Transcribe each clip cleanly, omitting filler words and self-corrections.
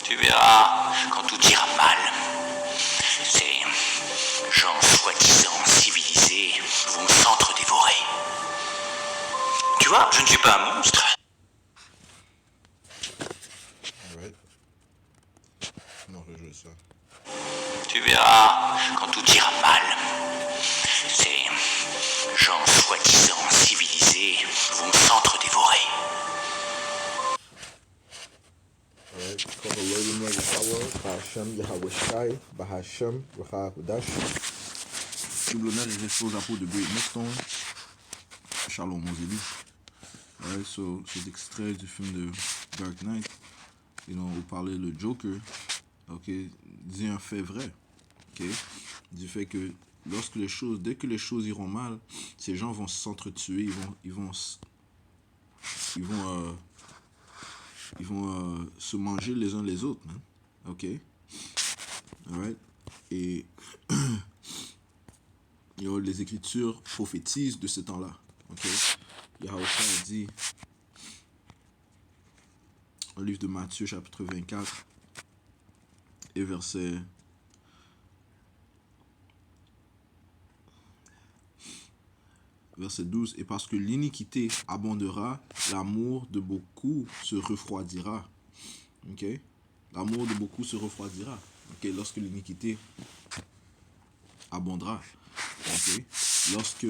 Tu verras quand tout ira mal. Ces gens soi-disant civilisés vont s'entre-dévorer. Tu vois, je ne suis pas un monstre. Ouais. Non, je joue ça. Tu verras quand tout ira mal. Ces gens soi-disant civilisés vont s'entre-dévorer. Alright, it's called the Lord of Yahweh, Bahashem Yahweh Shai, Bahashem Rahakudash. Tout l'honneur est resté aux apôtres de Great Millstone, Shalom Moseli. Alright, so c'est extrait du film de Dark Knight, où parlait le Joker, ok, dit un fait vrai, ok, du fait que dès que les choses iront mal, ces gens vont s'entretuer, ils vont se manger les uns les autres, man. Ok, alright, et les écritures prophétisent de ce temps-là, ok. Yahweh a dit au livre de Matthieu chapitre 24 et verset 12, et parce que l'iniquité abondera, l'amour de beaucoup se refroidira. Ok? L'amour de beaucoup se refroidira. Ok? Lorsque l'iniquité abondera. Ok? Lorsque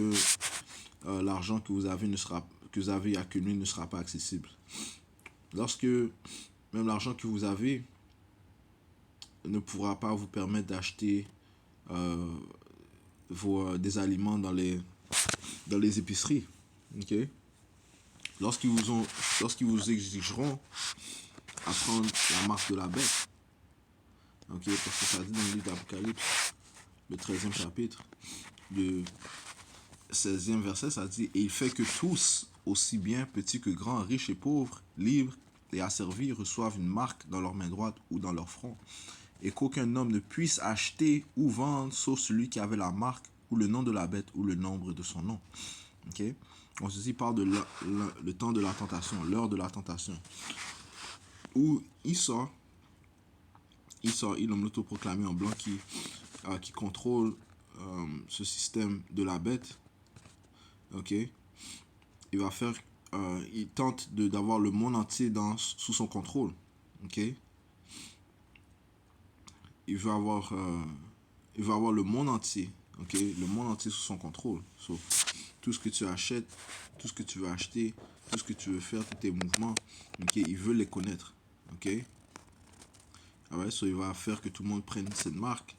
l'argent que vous avez accumulé ne sera pas accessible. Lorsque même l'argent que vous avez ne pourra pas vous permettre d'acheter des aliments dans les épiceries. Ok? Lorsqu'ils vous exigeront à prendre la marque de la bête. Ok? Parce que ça dit dans le livre d'Apocalypse, le 13e chapitre, le 16e verset, ça dit: et il fait que tous, aussi bien petits que grands, riches et pauvres, libres et asservis, reçoivent une marque dans leur main droite ou dans leur front, et qu'aucun homme ne puisse acheter ou vendre sauf celui qui avait la marque ou le nom de la bête ou le nombre de son nom. Ok? On se dit, parle de le temps de la tentation, l'heure de la tentation, où Isa, l'homme l'autoproclamé en blanc qui contrôle ce système de la bête, ok, il tente d'avoir le monde entier sous son contrôle, ok. Il veut avoir le monde entier, ok, le monde entier sous son contrôle. So, tout ce que tu achètes, tout ce que tu veux acheter, tout ce que tu veux faire, tous tes mouvements, ok, il veut les connaître, ok. Alright, so il va faire que tout le monde prenne cette marque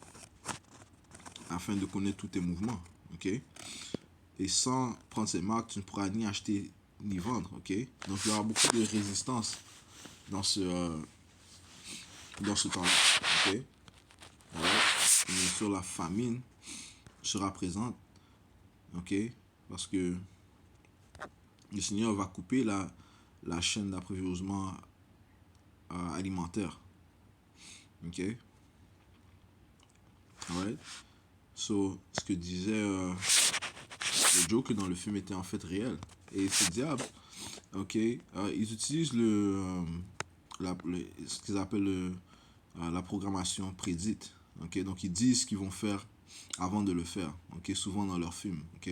afin de connaître tous tes mouvements, ok. Et sans prendre cette marque, tu ne pourras ni acheter ni vendre, ok. Donc il y aura beaucoup de résistance dans ce temps-là, ok. Alright. Et bien sûr, la famine sera présente, ok, parce que le Seigneur va couper la chaîne d'approvisionnement alimentaire, ok. Alright. So, ce que disait le Joker dans le film était en fait réel. Et ce diable, ok, ils utilisent ce qu'ils appellent la programmation prédite. Ok, donc ils disent ce qu'ils vont faire avant de le faire. Ok, souvent dans leurs films. Ok,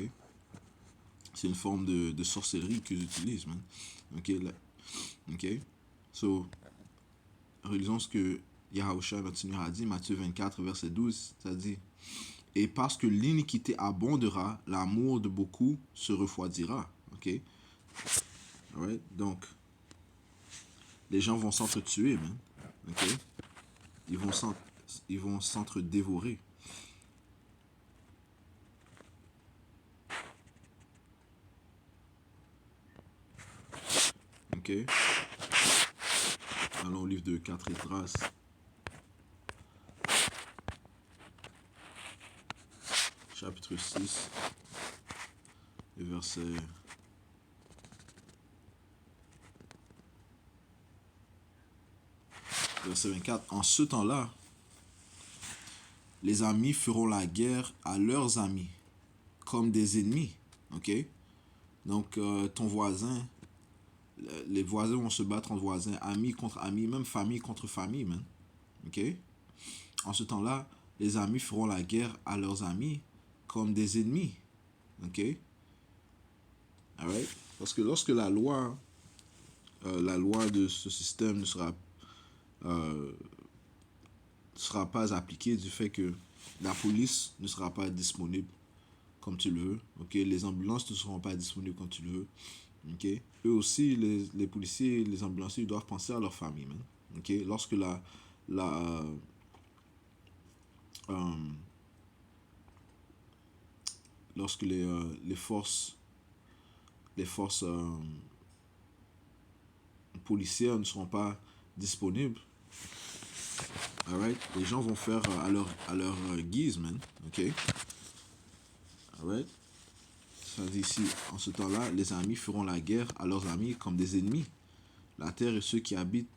c'est une forme de sorcellerie qu'ils utilisent, man. Ok, ok. So, relisons ce que Yahushua notre Seigneur a dit, Matthieu 24, verset 12, ça dit: et parce que l'iniquité abondera, l'amour de beaucoup se refroidira. Ok, alright? Donc, les gens vont s'entretuer, man. Ok, ils vont s'entre-dévorer. Ok, allons au livre de 4 Esdras. Chapitre 6, et verset 24. En ce temps-là, les amis feront la guerre à leurs amis, comme des ennemis. Ok? Donc, ton voisin, les voisins vont se battre entre voisins, amis contre amis, même famille contre famille, man. Ok? En ce temps-là, les amis feront la guerre à leurs amis comme des ennemis. Ok? Alright? Parce que lorsque la loi de ce système ne sera pas appliquée du fait que la police ne sera pas disponible comme tu le veux. Ok? Les ambulances ne seront pas disponibles comme tu le veux. Ok? Eux aussi, les policiers, les ambulanciers, ils doivent penser à leur famille, man. Ok? La, euh, lorsque les forces policières ne seront pas disponibles, alright, les gens vont faire à leur guise, man. Ok? Alright? Ça dit ici, en ce temps-là, les amis feront la guerre à leurs amis comme des ennemis. La terre et ceux qui l'habitent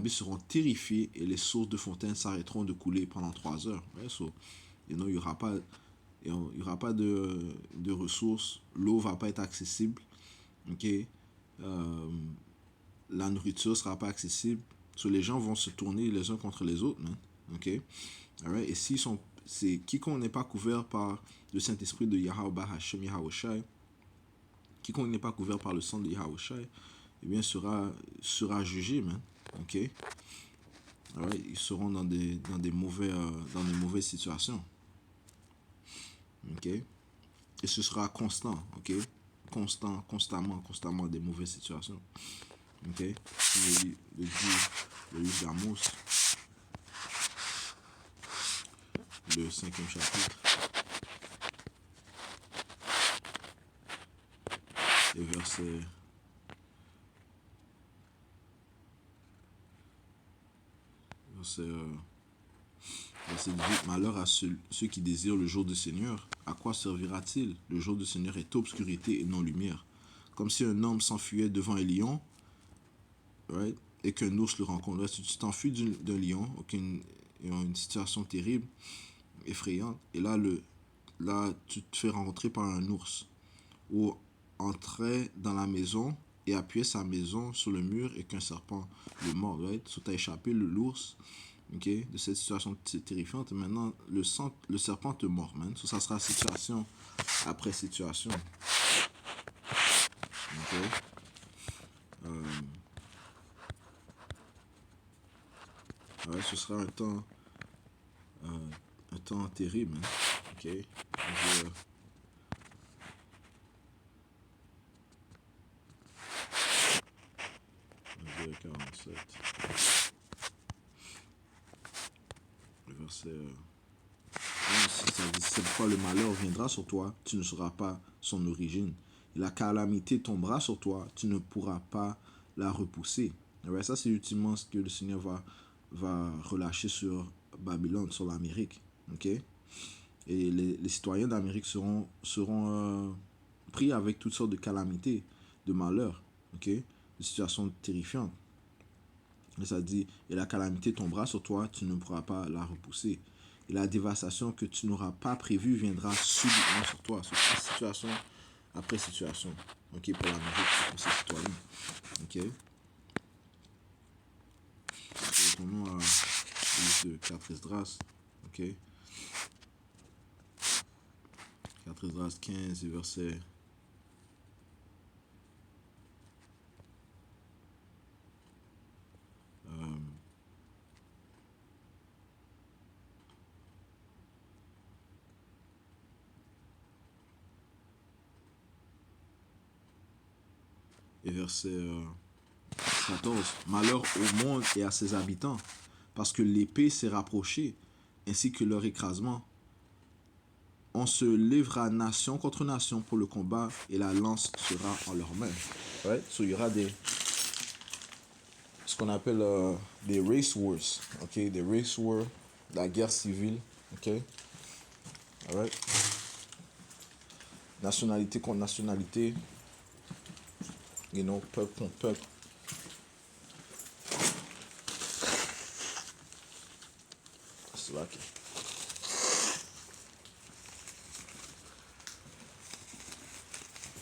seront terrifiés et les sources de fontaines s'arrêteront de couler pendant 3 heures. Ouais, so, il n'y aura pas, de ressources, l'eau va pas être accessible, ok? La nourriture sera pas accessible, so, les gens vont se tourner les uns contre les autres, man. Ok? Alright? Et c'est quiconque n'est pas couvert par le Saint-Esprit de Yahweh Hashem Yahawashi, quiconque n'est pas couvert par le sang de Yahawashi, eh bien sera jugé, man. Ok? Alright? Ils seront dans des mauvaises situations. Ok? Et ce sera constant, ok? Constamment des mauvaises situations. Ok? Le livre d'Amos, le 5e chapitre, et verset 18. Malheur à ceux qui désirent le jour du Seigneur. À quoi servira-t-il? Le jour du Seigneur est obscurité et non lumière. Comme si un homme s'enfuyait devant un lion, right? Et qu'un ours le rencontre. Là, si tu t'enfuis d'un lion, une situation terrible, effrayante, et là, tu te fais rencontrer par un ours, ou entrer dans la maison et appuyer sa maison sur le mur et qu'un serpent le mord, right? So, tu as échappé l'ours, ok, de cette situation terrifiante, et maintenant, le serpent te mord, man. So, ça sera situation après situation. Ok? Ouais, ce sera un temps terrible, hein. Ok? Je- 47. Le verset. Ça dit, cette fois le malheur viendra sur toi, tu ne sauras pas son origine. Et la calamité tombera sur toi, tu ne pourras pas la repousser. Ouais, ça, c'est ultimement ce que le Seigneur va relâcher sur Babylone, sur l'Amérique. Ok? Et les citoyens d'Amérique seront pris avec toutes sortes de calamités, de malheurs. Ok? De situations terrifiantes. Et ça dit, et la calamité tombera sur toi, tu ne pourras pas la repousser. Et la dévastation que tu n'auras pas prévue viendra subitement sur toi. C'est situation après situation. Ok, pour l'Amérique, pour ses citoyens. Ok. Retournons à l'île de 4 Esdras. Ok. 4 Esdras 15, verset. Et verset 14. Malheur au monde et à ses habitants, parce que l'épée s'est rapprochée, ainsi que leur écrasement. On se livrera nation contre nation pour le combat, et la lance sera en leurs mains. Ouais, so, il y aura ce qu'on appelle des race wars, ok, des race wars, la guerre civile, ok, alright, nationalité contre nationalité, peuple contre peuple. C'est là que...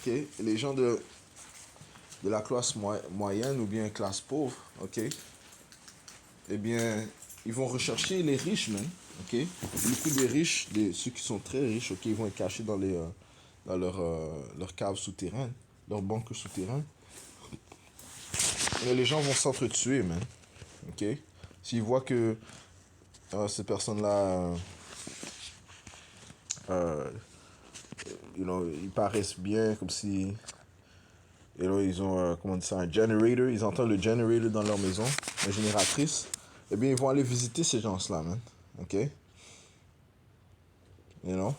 Ok, les gens de la classe moyenne ou bien classe pauvre, ok, eh bien, ils vont rechercher les riches, man. Ok? Beaucoup des riches, ceux qui sont très riches, ok, ils vont être cachés dans leur cave souterraine, leur bunker souterrain. Et les gens vont s'entretuer, man. Ok? S'ils voient que ces personnes-là, euh, ils paraissent bien, comme si, ils ont, comment on dit ça, un generator, ils entendent le generator dans leur maison, la génératrice, eh bien, ils vont aller visiter ces gens-là, man. Ok? You know?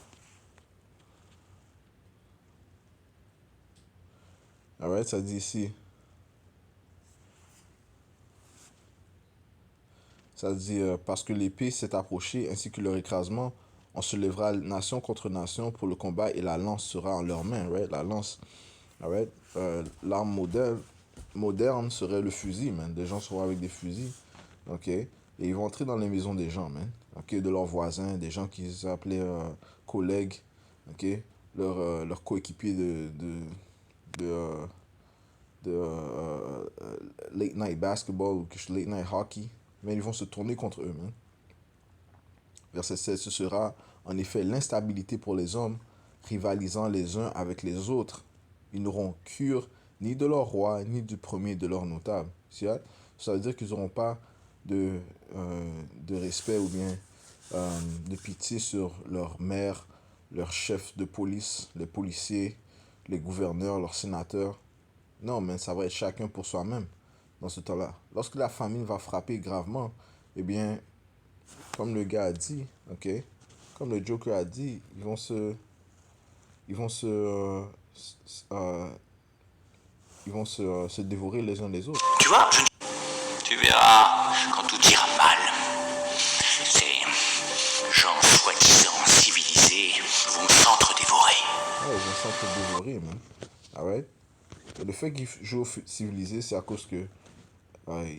Alright, ça dit ici. Ça dit, parce que l'épée s'est approchée, ainsi que leur écrasement, on se lèvera nation contre nation pour le combat et la lance sera en leurs mains, right? La lance, alright? L'arme moderne serait le fusil, man. Des gens seront avec des fusils, ok? Et ils vont entrer dans les maisons des gens, man. Ok? De leurs voisins, des gens qu'ils appelaient collègues, ok? Leurs coéquipiers de, euh, late night basketball ou late night hockey, mais ils vont se tourner contre eux, man. Verset 16, ce sera en effet l'instabilité pour les hommes, rivalisant les uns avec les autres. Ils n'auront cure ni de leur roi, ni du premier de leurs notables. Ça veut dire qu'ils n'auront pas de respect ou bien de pitié sur leur maire, leur chef de police, les policiers, les gouverneurs, leurs sénateurs. Non, mais ça va être chacun pour soi-même dans ce temps-là. Lorsque la famine va frapper gravement, eh bien, comme le gars a dit, ok, comme le Joker a dit, ils vont se, euh, se dévorer les uns les autres. Tu vois, tu verras quand tout ira mal. Ces gens soi-disant civilisés vont s'entre-dévorer. Ouais, ils vont s'entre-dévorer, man. Alright? Et le fait qu'ils jouent au civilisé, c'est à cause que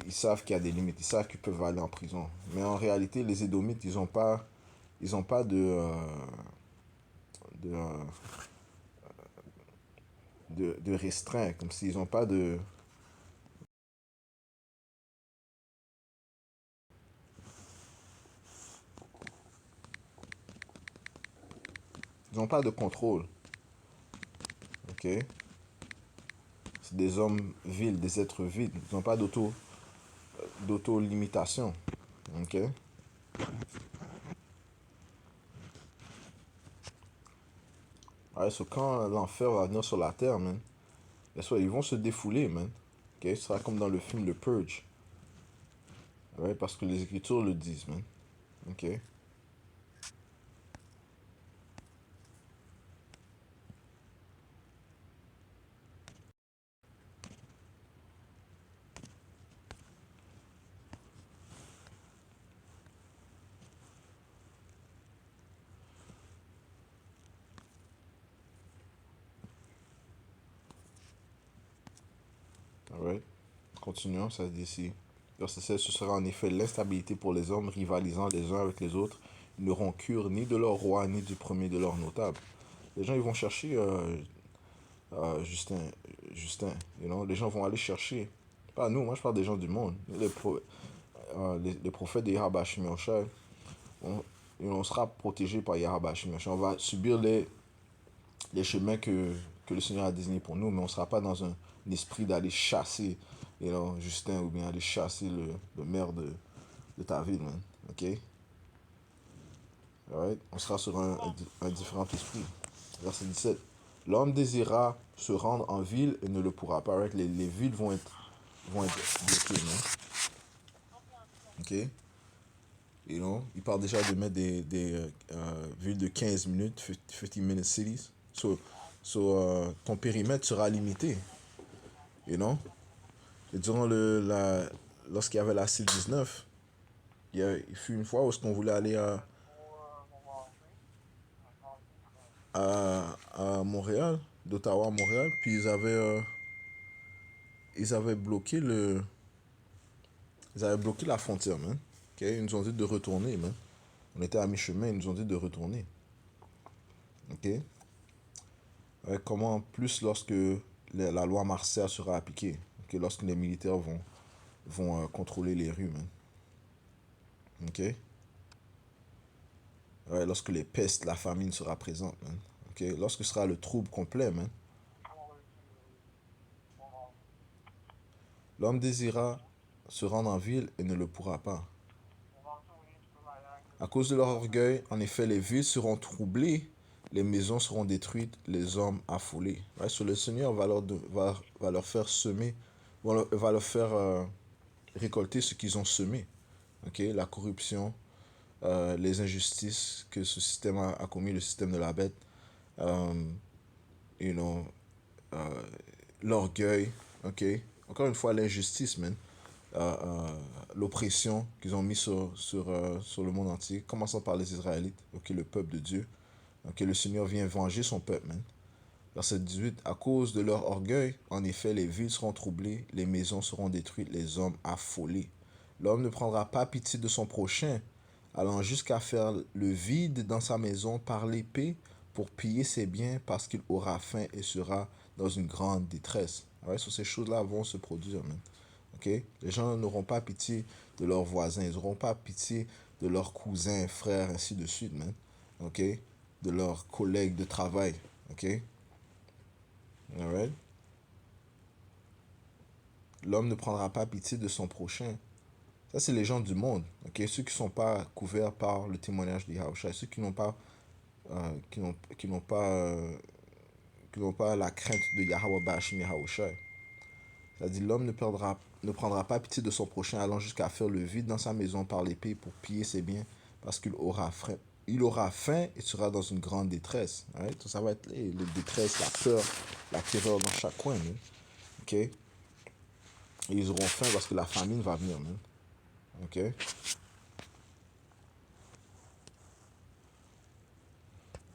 ils savent qu'il y a des limites, ils savent qu'ils peuvent aller en prison. Mais en réalité, les Édomites, ils ont pas de, euh, de restreints, comme s'ils n'ont pas ils ont pas de contrôle. Ok? C'est des hommes vils, des êtres vides. Ils n'ont pas d'auto-limitation. Ok? Ouais, so quand l'enfer va venir sur la terre, man, ils vont se défouler, man. Ok? Ce sera comme dans le film Le Purge. Ouais, parce que les Écritures le disent, man. Ok? Alright? Continuons, ça dit ici. Verset 16, ce sera en effet l'instabilité pour les hommes rivalisant les uns avec les autres. Ils n'auront cure ni de leur roi, ni du premier de leurs notables. Les gens, ils vont chercher Justin, les gens vont aller chercher. Pas nous, moi je parle des gens du monde. Les prophètes de Yahweh Hashim Yoshai, on sera protégé par Yahweh Hashim Yoshai. On va subir les chemins que le Seigneur a désignés pour nous, mais on ne sera pas dans un esprit d'aller chasser Justin ou bien aller chasser le maire de ta ville, man. Ok? Alright? On sera sur un différent esprit. Verset 17. L'homme désirera se rendre en ville et ne le pourra pas. Right? Les villes vont être bloquées, non? Ok? Il parle déjà de mettre des villes de 15 minutes, 50 minute cities. Ton périmètre sera limité. You know? Et lorsqu'il y avait la C-19, il fut une fois où on voulait aller à Montréal, d'Ottawa à Montréal, puis ils avaient bloqué ils avaient bloqué la frontière, man. Ok? Ils nous ont dit de retourner, man. On était à mi-chemin, ils nous ont dit de retourner. Ok? Comment plus lorsque la loi martiale sera appliquée, ok? Lorsque les militaires vont contrôler les rues, man. Ok? Ouais, lorsque les pestes, la famine sera présente, man. Ok? Lorsque sera le trouble complet, man. L'homme désira se rendre en ville et ne le pourra pas. À cause de leur orgueil, en effet, les villes seront troublées, les maisons seront détruites, les hommes affolés. Ouais, sur le Seigneur va leur faire semer, va leur faire récolter ce qu'ils ont semé. Ok? La corruption, les injustices que ce système a commis, le système de la bête, euh, you know, euh, l'orgueil, ok? Encore une fois, l'injustice, man. L'oppression qu'ils ont mis sur le monde entier, commençant par les Israélites, ok, le peuple de Dieu. Ok, le Seigneur vient venger son peuple, man. Verset 18, à cause de leur orgueil, en effet, les villes seront troublées, les maisons seront détruites, les hommes affolés. L'homme ne prendra pas pitié de son prochain, allant jusqu'à faire le vide dans sa maison par l'épée pour piller ses biens parce qu'il aura faim et sera dans une grande détresse. Ouais, sur ces choses-là vont se produire, man. Okay? Les gens n'auront pas pitié de leurs voisins, ils n'auront pas pitié de leurs cousins, frères, ainsi de suite, man. Okay? De leurs collègues de travail. Okay? Alright? L'homme ne prendra pas pitié de son prochain. Ça, c'est les gens du monde. Okay? Ceux qui ne sont pas couverts par le témoignage d'Yahushua. Ceux qui n'ont pas, qui n'ont pas, qui n'ont pas la crainte de Yahweh Bashim Yahushua. C'est-à-dire l'homme ne prendra pas pitié de son prochain allant jusqu'à faire le vide dans sa maison par l'épée pour piller ses biens parce qu'il aura faim. Il aura faim et sera dans une grande détresse. Right? Ça va être les détresses, la peur, la terreur dans chaque coin. Man. Ok? Et ils auront faim parce que la famine va venir. Man. Ok?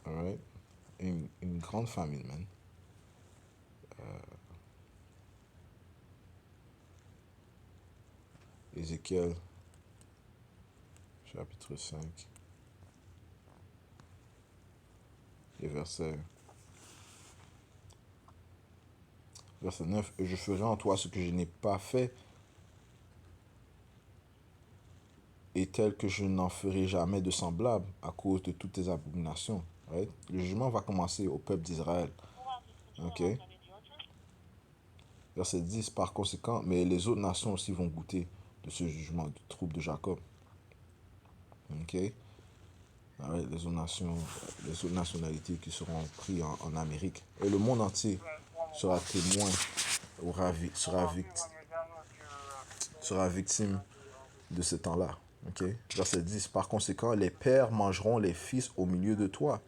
Alright? Une grande famine, man. Ézéchiel, chapitre 5, et verset 9. Et je ferai en toi ce que je n'ai pas fait et tel que je n'en ferai jamais de semblable à cause de toutes tes abominations. Right? Le jugement va commencer au peuple d'Israël. Ok? Verset 10. Par conséquent, mais les autres nations aussi vont goûter de ce jugement du trouble de Jacob. Ok? Right? Les autres nationalités qui seront prises en Amérique. Et le monde entier sera témoin, sera victime de ce temps-là. Okay? Verset 10. Par conséquent, les pères mangeront les fils au milieu de toi,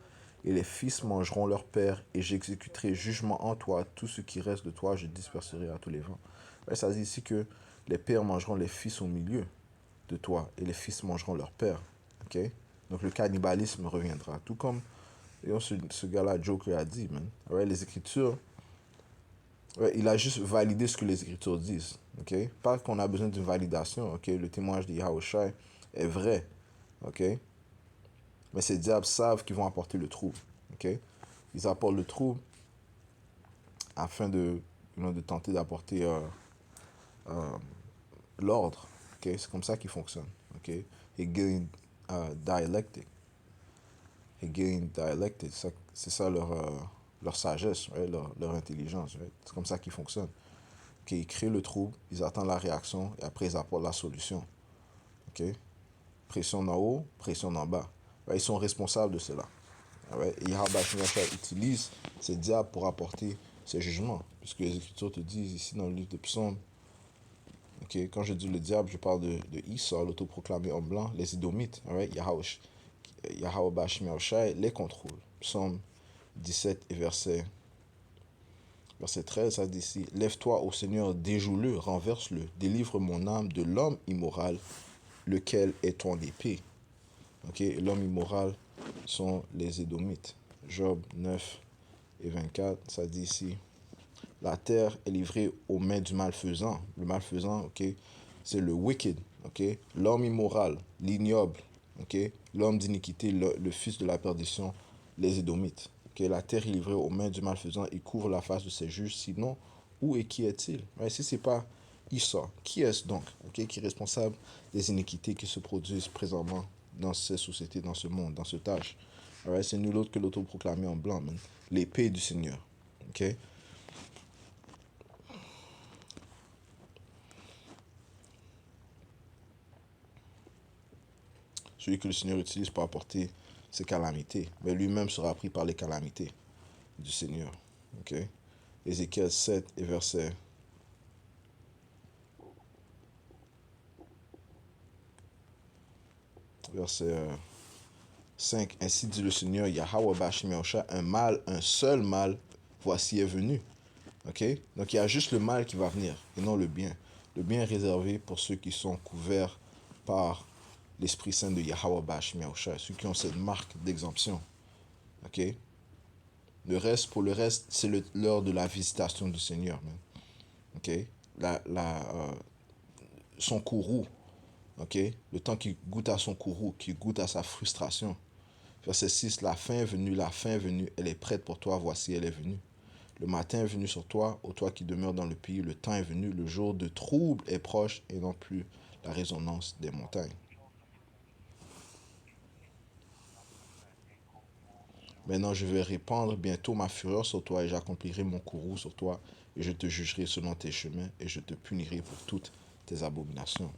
et les fils mangeront leurs pères, et j'exécuterai jugement en toi. Tout ce qui reste de toi, je disperserai à tous les vents. Ouais, ça dit ici que les pères mangeront les fils au milieu de toi, et les fils mangeront leurs pères. Okay? Donc le cannibalisme reviendra. Tout comme ce gars-là, Joker, a dit, man. Ouais, les Écritures, ouais, il a juste validé ce que les Écritures disent. Okay? Pas qu'on a besoin d'une validation. Okay? Le témoignage de Yahushua est vrai. Okay? Mais ces diables savent qu'ils vont apporter le trouble. Okay? Ils apportent le trouble afin de tenter d'apporter l'ordre. Okay? C'est comme ça qu'ils fonctionnent. Okay? Hegelian dialectic. Hegelian dialectic. C'est ça leur sagesse, right? leur intelligence. Right? C'est comme ça qu'ils fonctionnent. Okay? Ils créent le trouble, ils attendent la réaction et après ils apportent la solution. Okay? Pression en haut, pression en bas. Right? Ils sont responsables de cela. Right? Et Yahweh utilise ces diables pour apporter ces jugements. Puisque les Écritures te disent ici dans le livre de Psaume, okay, quand je dis le diable, je parle de Esau, l'autoproclamé homme blanc, les Édomites. Right? Yahweh les contrôle. Psaume 17 et verset 13, ça dit ici, lève-toi au Seigneur, déjoue-le, renverse-le, délivre mon âme de l'homme immoral, lequel est ton épée. Okay? L'homme immoral sont les Édomites. Job 9 et 24, ça dit ici, la terre est livrée aux mains du malfaisant. Le malfaisant, okay, c'est le wicked, okay? L'homme immoral, l'ignoble, okay? L'homme d'iniquité, le fils de la perdition, les Édomites. Okay? La terre est livrée aux mains du malfaisant, il couvre la face de ses juges, sinon, où et qui est-il? Ouais, si c'est pas Esau. Qui est-ce donc, ok, qui est responsable des iniquités qui se produisent présentement dans ces sociétés, dans ce monde, dans ce âge? Alright, c'est nul autre que l'autoproclamé en blanc, man. L'épée du Seigneur. Ok? Celui que le Seigneur utilise pour apporter ses calamités. Mais lui-même sera pris par les calamités du Seigneur. Ok? Ézéchiel 7 et verset 5. Ainsi dit le Seigneur, Yahweh Bashmiosha, un seul mal, voici est venu. Ok? Donc il y a juste le mal qui va venir, et non le bien. Le bien est réservé pour ceux qui sont couverts par l'Esprit Saint de Yahweh Bashmiosha, ceux qui ont cette marque d'exemption. Ok? Pour le reste, c'est l'heure de la visitation du Seigneur. Man. Ok? Son courroux. Ok? Le temps qu'il goûte à son courroux, qu'il goûte à sa frustration. Verset 6, la fin est venue, elle est prête pour toi, voici, elle est venue. Le matin est venu sur toi, ô toi qui demeures dans le pays, le temps est venu, le jour de trouble est proche et non plus la résonance des montagnes. Maintenant, je vais répandre bientôt ma fureur sur toi et j'accomplirai mon courroux sur toi et je te jugerai selon tes chemins et je te punirai pour toutes tes abominations.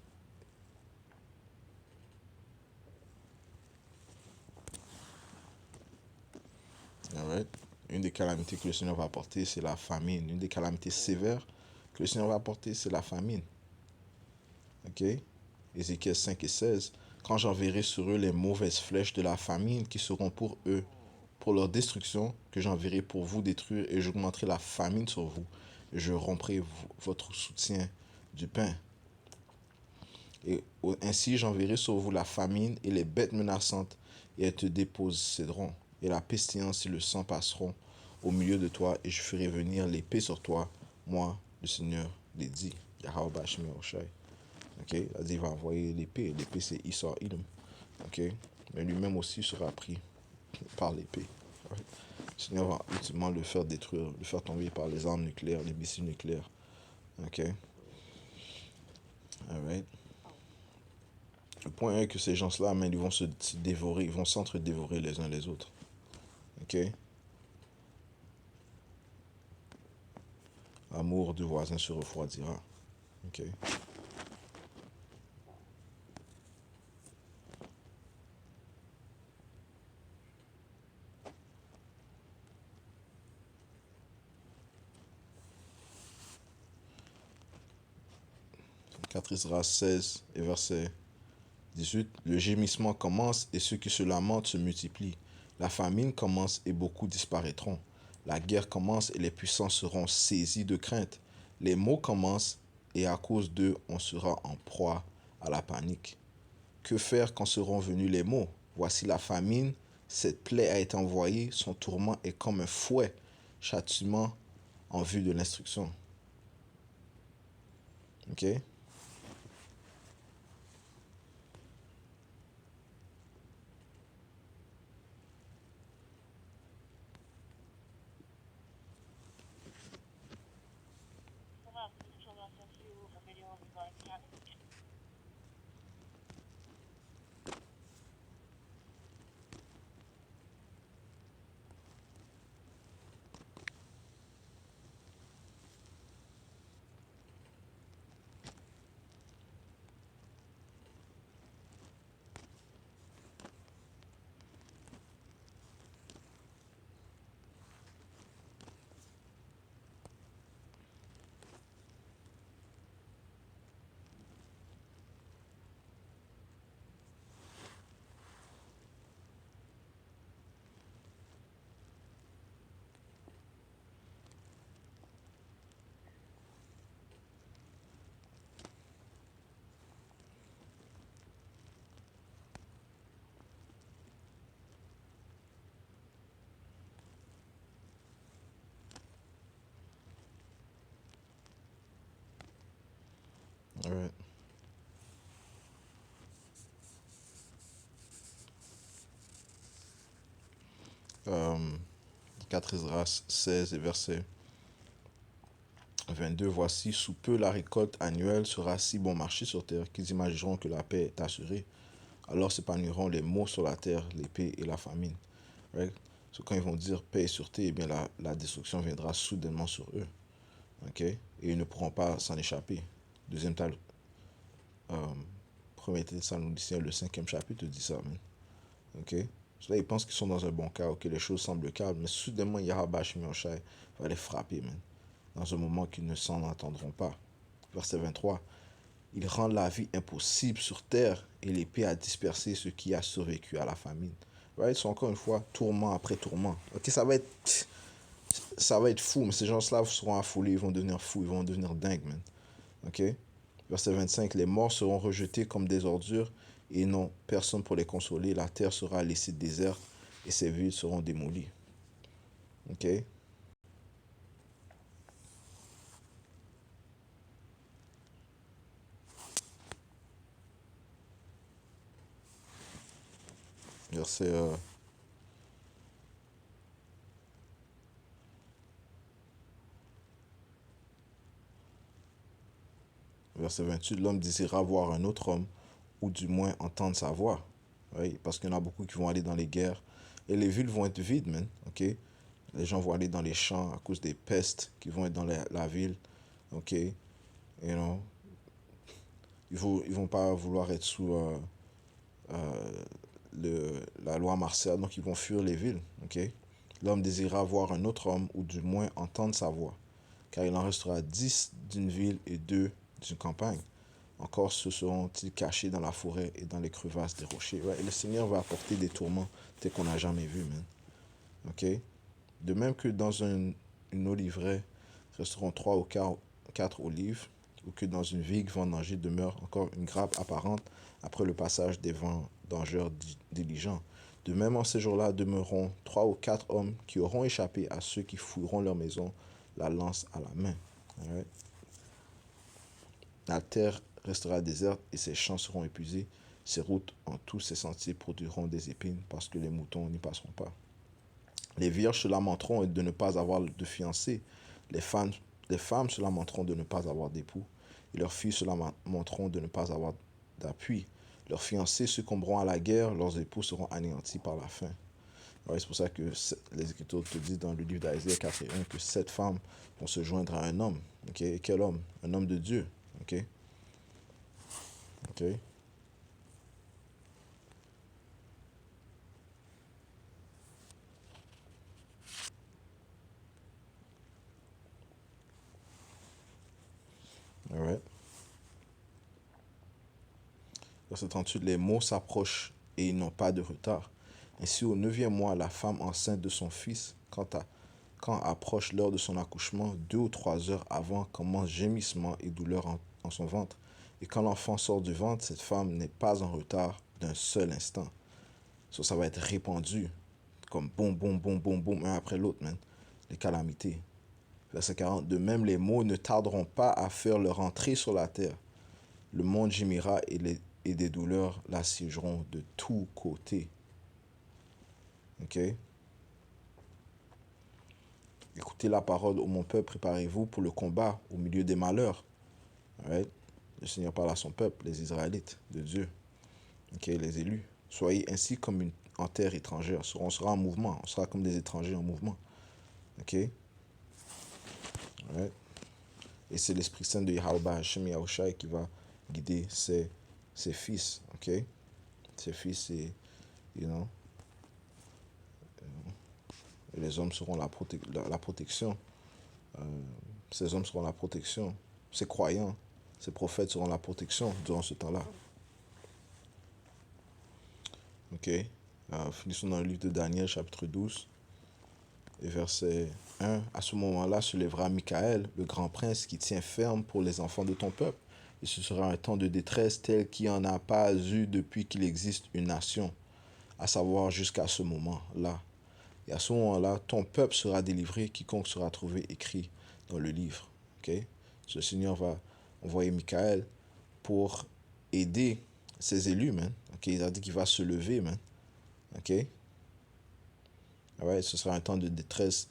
Alright? Une des calamités que le Seigneur va apporter, c'est la famine. Une des calamités sévères que le Seigneur va apporter, c'est la famine. Ok? Ézéchiel 5 et 16. Quand j'enverrai sur eux les mauvaises flèches de la famine qui seront pour eux, pour leur destruction, que j'enverrai pour vous détruire, et j'augmenterai la famine sur vous, et je romprai votre soutien du pain. Et ainsi j'enverrai sur vous la famine et les bêtes menaçantes, et elles te déposséderont, et la pestilence et le sang passeront au milieu de toi, et je ferai venir l'épée sur toi, moi, le Seigneur les dit. Yahweh Bashmi Oshai. Ok, là, il va envoyer l'épée. L'épée, c'est Esau Edom. Ok, mais lui-même aussi sera pris par l'épée. Le Seigneur va ultimement le faire détruire, le faire tomber par les armes nucléaires, les missiles nucléaires. Ok, alright. Le point est que ces gens-là, ils vont se dévorer, ils vont s'entre-dévorer les uns les autres. Ok, l'amour du voisin se refroidira. Ok. 4 Esdras 16 et verset 18. Le gémissement commence et ceux qui se lamentent se multiplient. La famine commence et beaucoup disparaîtront. La guerre commence et les puissants seront saisis de crainte. Les maux commencent et à cause d'eux, on sera en proie à la panique. Que faire quand seront venus les maux? Voici la famine, cette plaie a été envoyée, son tourment est comme un fouet, châtiment en vue de l'instruction. Ok? Alright. 4 Esdras 16 et verset 22. Voici, sous peu, la récolte annuelle sera si bon marché sur terre qu'ils imagineront que la paix est assurée. Alors s'épanouiront les maux sur la terre, l'épée et la famine. Right? So, quand ils vont dire paix et sûreté, eh bien la destruction viendra soudainement sur eux. Okay? Et ils ne pourront pas s'en échapper. Deuxième euh, premier Thessaloniciens, le 5e chapitre dit ça. Man. Okay? So, là, ils pensent qu'ils sont dans un bon cas, ok, les choses semblent calmes, mais soudainement, Yahweh Shemioshai va les frapper, man, dans un moment qu'ils ne s'en attendront pas. Verset 23. Il rend la vie impossible sur terre et l'épée a dispersé ceux qui a survécu à la famine. Right? C'est encore une fois tourment après tourment. Ok, ça va être fou, mais ces gens-là seront affolés, ils vont devenir fous, ils vont devenir dingues, man. Ok? Verset 25, les morts seront rejetés comme des ordures et non personne pour les consoler. La terre sera laissée déserte et ses villes seront démolies. Ok? Verset, verset 28, l'homme désirera voir un autre homme ou du moins entendre sa voix. Oui, parce qu'il y en a beaucoup qui vont aller dans les guerres et les villes vont être vides, man. Ok? Les gens vont aller dans les champs à cause des pestes qui vont être dans la ville. Ok? You know? Ils vont pas vouloir être sous euh, la loi martiale, donc ils vont fuir les villes. Ok? L'homme désirera voir un autre homme ou du moins entendre sa voix, car il en restera 10 d'une ville et 2 d'une campagne. Encore se seront-ils cachés dans la forêt et dans les crevasses des rochers. Ouais, et le Seigneur va apporter des tourments tels qu'on n'a jamais vu, man. Ok? De même que dans une oliveraie resteront 3 ou 4 olives, ou que dans une vigne vendangée demeure encore une grappe apparente après le passage des vendangeurs diligents. De même en ces jours-là demeureront 3 ou 4 hommes qui auront échappé à ceux qui fouilleront leur maison, la lance à la main. Right? La terre restera déserte et ses champs seront épuisés. Ses routes en tous ses sentiers produiront des épines parce que les moutons n'y passeront pas. Les vierges se lamenteront de ne pas avoir de fiancé. Les femmes, les femmes se lamenteront de ne pas avoir d'époux. Et leurs filles se lamenteront de ne pas avoir d'appui. Leurs fiancés succomberont à la guerre, leurs époux seront anéantis par la faim. Ouais, c'est pour ça que les Écritures te disent dans le livre d'Isaiah 4:1 que 7 femmes vont se joindre à un homme. Okay? Et quel homme? Un homme de Dieu. Okay? Okay? All right. Verset 38, les mots s'approchent et ils n'ont pas de retard. Ainsi, au 9e mois, la femme enceinte de son fils, quand approche l'heure de son accouchement, 2 ou 3 heures avant, commence gémissement et douleur en son ventre. Et quand l'enfant sort du ventre, cette femme n'est pas en retard d'un seul instant. Ça va être répandu, comme boum, boum, boum, boum, boum, un après l'autre, man. Les calamités. Verset 40, de même, les maux ne tarderont pas à faire leur entrée sur la terre. Le monde gémira et des douleurs l'assiégeront de tous côtés. Ok? Écoutez la parole, ô mon peuple, préparez-vous pour le combat au milieu des malheurs. Right? Le Seigneur parle à son peuple, les Israélites de Dieu. Ok? Les élus. Soyez ainsi comme en terre étrangère. On sera en mouvement. On sera comme des étrangers en mouvement. Ok? Right? Et c'est l'Esprit Saint de Yahweh Hashem Yahushai qui va guider ses fils. Ok? Ses fils et, you know, et les hommes seront la protection. Ces hommes seront la protection. Ces croyants, ces prophètes seront la protection durant ce temps-là. Ok. Finissons dans le livre de Daniel, chapitre 12, et verset 1. À ce moment-là se lèvera Michael, le grand prince, qui tient ferme pour les enfants de ton peuple. Et ce sera un temps de détresse tel qu'il n'y en a pas eu depuis qu'il existe une nation, à savoir jusqu'à ce moment-là. Et à ce moment-là, ton peuple sera délivré, quiconque sera trouvé écrit dans le livre. Okay? Ce Seigneur va envoyer Michael pour aider ses élus, man. Okay? Il a dit qu'il va se lever, man. Ok? Alright? Ce sera un temps de détresse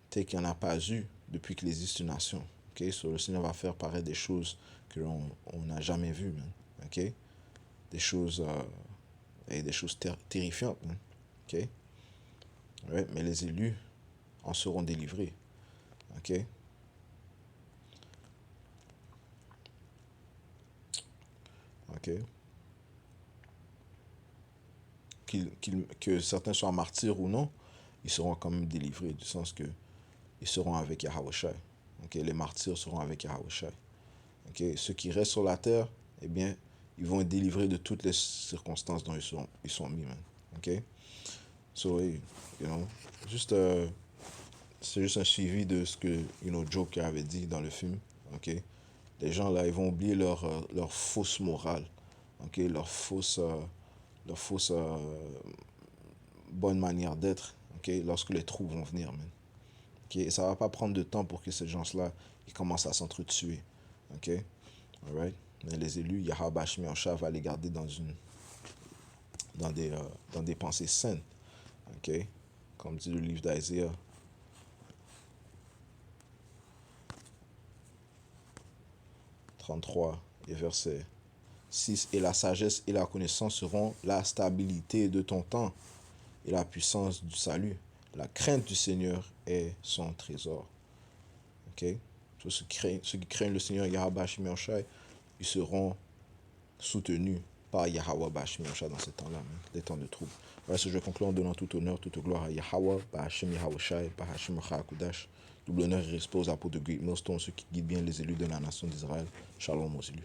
tel qu'il n'y en a pas eu depuis qu'il existe une nation. Ok, so, le Seigneur va faire paraître des choses que l'on n'a jamais vues, man. Ok, des choses, et des choses terrifiantes, man. Ok, ouais, mais les élus en seront délivrés. Ok, ok, que certains soient martyrs ou non, ils seront quand même délivrés, du sens que ils seront avec Yahweh Shai. Ok, les martyrs seront avec Yahweh Shai. Ok, ceux qui restent sur la terre, eh bien, ils vont être délivrés de toutes les circonstances dont ils sont mis, man. Ok, so, you know, juste, c'est juste un suivi de ce que, Joker avait dit dans le film. Ok, les gens là, ils vont oublier leur fausse morale. Ok, leur fausse bonne manière d'être. Ok, lorsque les trous vont venir, man. Ok, et ça va pas prendre de temps pour que ces gens-là, ils commencent à s'entretuer. Ok, alright. Mais les élus, Yahweh Hashmi Osha va les garder dans dans des pensées saines. Ok, comme dit le livre d'Isaiah 33 et verset 6. Et la sagesse et la connaissance seront la stabilité de ton temps et la puissance du salut. La crainte du Seigneur est son trésor. Ok, ceux qui craignent le Seigneur Yahweh Hashmi Osha, ils seront soutenus par Yahweh Bashim Yahshua dans ces temps-là, des temps de trouble. Voilà ce que je conclue en donnant tout honneur, toute gloire à Yahweh, Bashim Yahweh Shai, Bashim Chakudash. Double honneur et respect aux apôtres de Great Millstone, ceux qui guident bien les élus de la nation d'Israël. Shalom aux élus.